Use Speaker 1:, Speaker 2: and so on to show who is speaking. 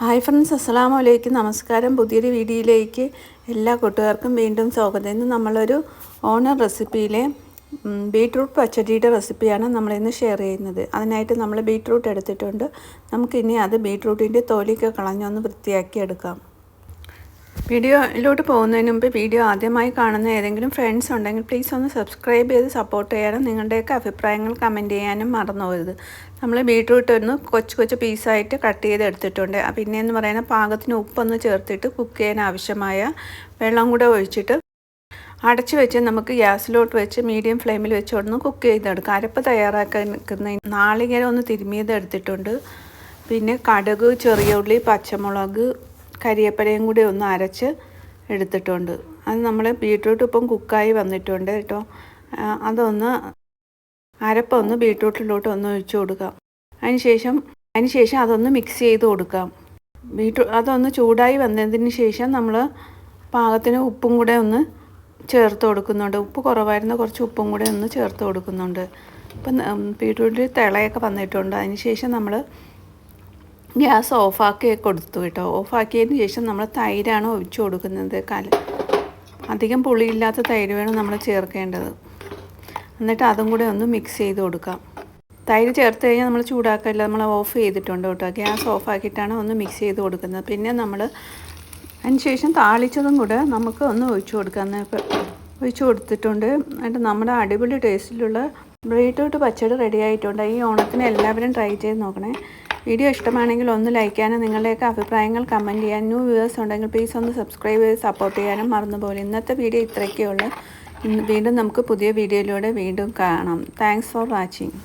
Speaker 1: Hi friends, അസ്സലാമു അലൈക്കും. നമസ്കാരം. പുതിയൊരു വീഡിയോയിലേക്ക് എല്ലാ കൂട്ടുകാർക്കും വീണ്ടും സ്വാഗതം. ഇന്ന് നമ്മളൊരു ഓണർ റെസിപ്പിയിലെ ബീട്രൂട്ട് പച്ചടിയുടെ റെസിപ്പിയാണ് നമ്മളിന്ന് ഷെയർ ചെയ്യുന്നത്. അതിനായിട്ട് നമ്മൾ ബീട്രൂട്ട് എടുത്തിട്ടുണ്ട്. നമുക്കിനി അത് ബീട്രൂട്ടിൻ്റെ തൊലിയൊക്കെ കളഞ്ഞൊന്ന് വൃത്തിയാക്കി എടുക്കാം. വീഡിയോയിലോട്ട് പോകുന്നതിന് മുമ്പ് വീഡിയോ ആദ്യമായി കാണുന്ന ഏതെങ്കിലും ഫ്രണ്ട്സ് ഉണ്ടെങ്കിൽ പ്ലീസ് ഒന്ന് സബ്സ്ക്രൈബ് ചെയ്ത് സപ്പോർട്ട് ചെയ്യാനും നിങ്ങളുടെയൊക്കെ അഭിപ്രായങ്ങൾ കമൻറ്റ് ചെയ്യാനും മറന്നു പോകരുത്. നമ്മൾ ബീട്രൂട്ട് ഒന്ന് കൊച്ചു പീസായിട്ട് കട്ട് ചെയ്ത് എടുത്തിട്ടുണ്ട്. പിന്നെയെന്ന് പറയുന്ന പാകത്തിന് ഉപ്പൊന്ന് ചേർത്തിട്ട് കുക്ക് ചെയ്യാൻ ആവശ്യമായ വെള്ളം കൂടെ ഒഴിച്ചിട്ട് അടച്ചു വെച്ച് നമുക്ക് ഗ്യാസിലോട്ട് വെച്ച് മീഡിയം ഫ്ലെയിമിൽ വെച്ച് ഒന്ന് കുക്ക് ചെയ്തെടുക്കാം. അരപ്പ് തയ്യാറാക്കാൻ നിൽക്കുന്ന നാളികേരം ഒന്ന് തിരുമിയത് എടുത്തിട്ടുണ്ട്. പിന്നെ കടുക്, ചെറിയ ഉള്ളി, പച്ചമുളക്, കരിയേപ്പിലയും കൂടി ഒന്ന് അരച്ച് എടുത്തിട്ടുണ്ട്. അത് നമ്മൾ ബീട്രൂട്ട് ഇപ്പം കുക്കായി വന്നിട്ടുണ്ട് കേട്ടോ. അതൊന്ന് അരപ്പൊന്ന് ബീട്രൂട്ടിലോട്ട് ഒന്ന് ഒഴിച്ചു കൊടുക്കാം. അതിനുശേഷം അതൊന്ന് മിക്സ് ചെയ്ത് കൊടുക്കാം. അതൊന്ന് ചൂടായി വന്നതിന് ശേഷം നമ്മൾ പാകത്തിന് ഉപ്പും കൂടെ ഒന്ന് ചേർത്ത് കൊടുക്കുന്നുണ്ട്. ഉപ്പ് കുറവായിരുന്നു, കുറച്ച് ഉപ്പും കൂടെ ഒന്ന് ചേർത്ത് കൊടുക്കുന്നുണ്ട്. ഇപ്പം ബീട്രൂട്ടിൽ തിളയൊക്കെ വന്നിട്ടുണ്ട്. അതിനുശേഷം നമ്മൾ ഗ്യാസ് ഓഫാക്കി കൊടുത്തു കേട്ടോ. ഓഫാക്കിയതിന് ശേഷം നമ്മൾ തൈരാണ് ഒഴിച്ചു കൊടുക്കുന്നത്. അധികം പുളിയില്ലാത്ത തൈര് വേണം നമ്മൾ ചേർക്കേണ്ടത്. എന്നിട്ട് അതും കൂടെ ഒന്ന് മിക്സ് ചെയ്ത് കൊടുക്കാം. തൈര് ചേർത്ത് കഴിഞ്ഞാൽ നമ്മൾ ചൂടാക്കില്ല, നമ്മൾ ഓഫ് ചെയ്തിട്ടുണ്ട് കേട്ടോ. ഗ്യാസ് ഓഫാക്കിയിട്ടാണ് ഒന്ന് മിക്സ് ചെയ്ത് കൊടുക്കുന്നത്. പിന്നെ നമ്മൾ അതിനുശേഷം താളിച്ചതും കൂടെ നമുക്ക് ഒന്ന് ഒഴിച്ചു കൊടുക്കാം. ഒഴിച്ചു കൊടുത്തിട്ടുണ്ട്. എന്നിട്ട് നമ്മുടെ അടിപൊളി ടേസ്റ്റിലുള്ള ബീട്രൂട്ട് പച്ചടി റെഡി ആയിട്ടുണ്ട്. ഈ ഓണത്തിന് എല്ലാവരും ട്രൈ ചെയ്ത് നോക്കണേ. വീഡിയോ ഇഷ്ടമാണെങ്കിൽ ഒന്ന് ലൈക്ക് ചെയ്യാനും നിങ്ങളുടെയൊക്കെ അഭിപ്രായങ്ങൾ കമൻറ്റ് ചെയ്യാനും ന്യൂ വ്യൂവേഴ്സ് ഉണ്ടെങ്കിൽ പ്ലീസ് ഒന്ന് സബ്സ്ക്രൈബ് ചെയ്ത് സപ്പോർട്ട് ചെയ്യാനും മറന്നുപോലെ. ഇന്നത്തെ വീഡിയോ ഇത്രയൊക്കെയുള്ളൂ. വീണ്ടും നമുക്ക് പുതിയ വീഡിയോയിലൂടെ വീണ്ടും കാണാം. Thanks for watching.